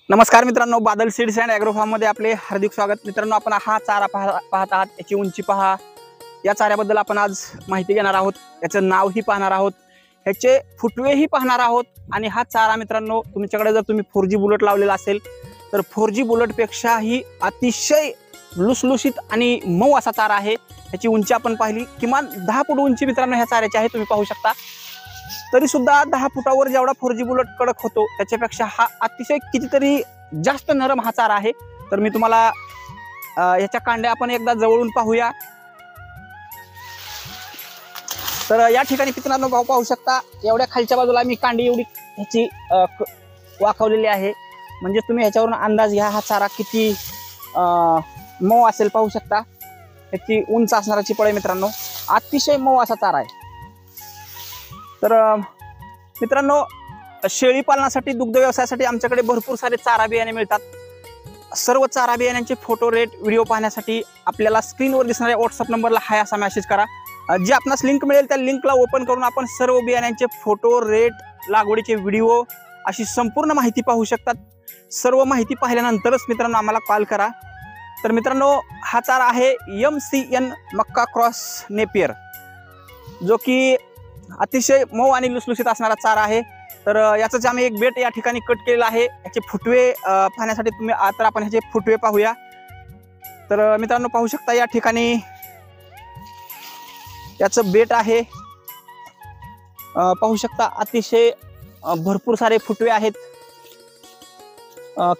नमस्कार मित्रांनो, Badal seeds and agro farm मध्ये आपले हार्दिक स्वागत। मित्रांनो, आपण हा चारा पाहत आहात, याची उंची पहा। या चाऱ्याबद्दल आपण आज माहिती घेणार आहोत, याचं नावही पाहणार आहोत, ह्याचे फुटवेही पाहणार आहोत। आणि हा चारा मित्रांनो, तुमच्याकडे जर तुम्ही 4G बुलेट लावलेला असेल तर 4G बुलेट पेक्षाही अतिशय लुसलुशीत आणि मऊ असा चारा आहे। ह्याची उंची आपण पाहिली, किमान 10 फूट उंची मित्रांनो ह्या चाऱ्याची आहे, तुम्ही पाहू शकता। तरी सुद्धा 10 फुटावर जेवढा 4G बुलेट कडक होतो त्याच्यापेक्षा हा अतिशय कितीतरी जास्त नरम हा चारा आहे। तर मी तुम्हाला याच्या कांड्या आपण एकदा जवळून पाहूया। तर या ठिकाणी मित्रांनो भाव पाहू शकता, एवढ्या खालच्या बाजूला मी कांडी एवढी ह्याची वाकवलेली आहे, म्हणजे तुम्ही ह्याच्यावरून अंदाज घ्या हा चारा किती मऊ असेल। पाहू शकता ह्याची उंच असणाराची पळे मित्रांनो, अतिशय मऊ असा चारा आहे। तर मित्रांनो, शेळी पालनासाठी दुग्ध व्यवसायासाठी आमच्याकडे भरपूर सारे चारा बियाणे मिळतात। सर्व चारा बियाण्यांचे फोटो रेट व्हिडिओ पाहण्यासाठी आपल्याला स्क्रीनवर दिसणाऱ्या व्हॉट्सअप नंबरला हाय असा मेसेज करा। जी आपणास लिंक मिळेल त्या लिंकला ओपन करून आपण सर्व बियाण्यांचे फोटो रेट, लागवडीचे व्हिडिओ अशी संपूर्ण माहिती पाहू शकतात। सर्व माहिती पाहिल्यानंतरच मित्रांनो आम्हाला कॉल करा। तर मित्रांनो, हा चारा आहे MCN मक्का क्रॉस नेपियर, जो की अतिशय मऊ आणि लुसलुशीत असणारा चारा आहे। तर याचं आम्ही एक बेट या ठिकाणी कट केलेला आहे। याचे फुटवे पाहण्यासाठी तुम्ही आता आपण ह्याचे फुटवे पाहूया। तर मित्रांनो पाहू शकता, या ठिकाणी याचं बेट आहे, पाहू शकता अतिशय भरपूर सारे फुटवे आहेत।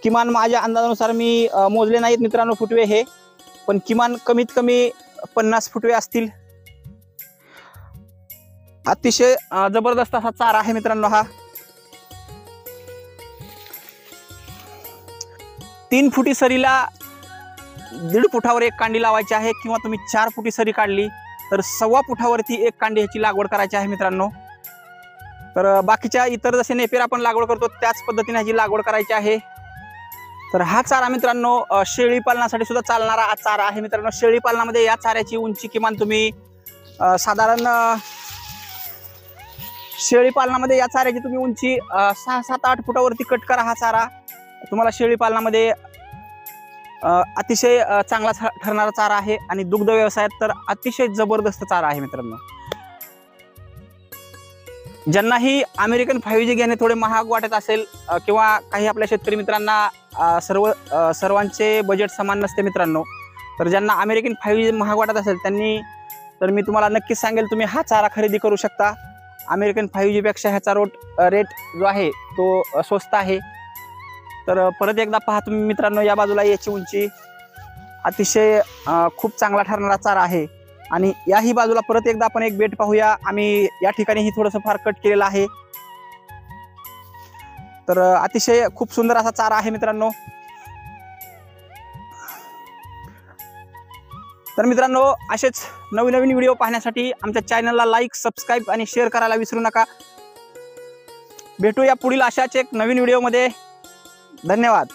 किमान माझ्या अंदाजानुसार मी मोजले नाहीत मित्रांनो फुटवे हे, पण किमान कमीत कमी 50 फुटवे असतील। अतिशय जबरदस्त असा चारा आहे मित्रांनो हा। 3 फुटी सरीला 1.5 फुटावर एक कांडी लावायची आहे, किंवा तुम्ही 4 फुटी सरी काढली तर 1.25 फुटावरती एक कांडी ह्याची लागवड करायची आहे मित्रांनो। तर बाकीच्या इतर जसे नेपियर आपण लागवड करतो त्याच पद्धतीने ह्याची लागवड करायची आहे। तर हा चारा मित्रांनो शेळी पालनासाठी सुद्धा चालणारा हा चारा आहे मित्रांनो। शेळी पालनामध्ये या चाऱ्याची उंची किमान तुम्ही साधारण शेळी पालनामध्ये या चाऱ्याची तुम्ही उंची 6, 7, 8 फुटावरती कट करा। हा चारा तुम्हाला शेळी पालनामध्ये अतिशय चांगला ठरणारा चारा आहे, आणि दुग्ध व्यवसायात तर अतिशय जबरदस्त चारा आहे मित्रांनो। ज्यांनाही अमेरिकन 5G घेणे थोडे महाग वाटत असेल, किंवा काही आपल्या शेतकरी मित्रांना सर्वांचे बजेट समान नसते मित्रांनो, तर ज्यांना अमेरिकन 5G महाग वाटत असेल त्यांनी, तर मी तुम्हाला नक्कीच सांगेल तुम्ही हा चारा खरेदी करू शकता। अमेरिकन 5G पेक्षा ह्याचा रेट जो आहे तो स्वस्त आहे। तर परत एकदा पहा तुम्ही मित्रांनो, या बाजूला याची उंची अतिशय खूप चांगला ठरणारा चारा आहे। आणि याही बाजूला परत एकदा आपण एक बेट पाहूया। आम्ही या ठिकाणी थोडंसं फार कट केलेलं आहे। तर अतिशय खूप सुंदर असा चारा आहे मित्रांनो। तर मित्रांनो, असेच नवीन व्हिडिओ पाहण्यासाठी आमच्या चॅनलला लाईक, सबस्क्राईब आणि शेअर करायला विसरू नका। भेटूया पुढील अशाच एक नवीन व्हिडिओमध्ये। धन्यवाद।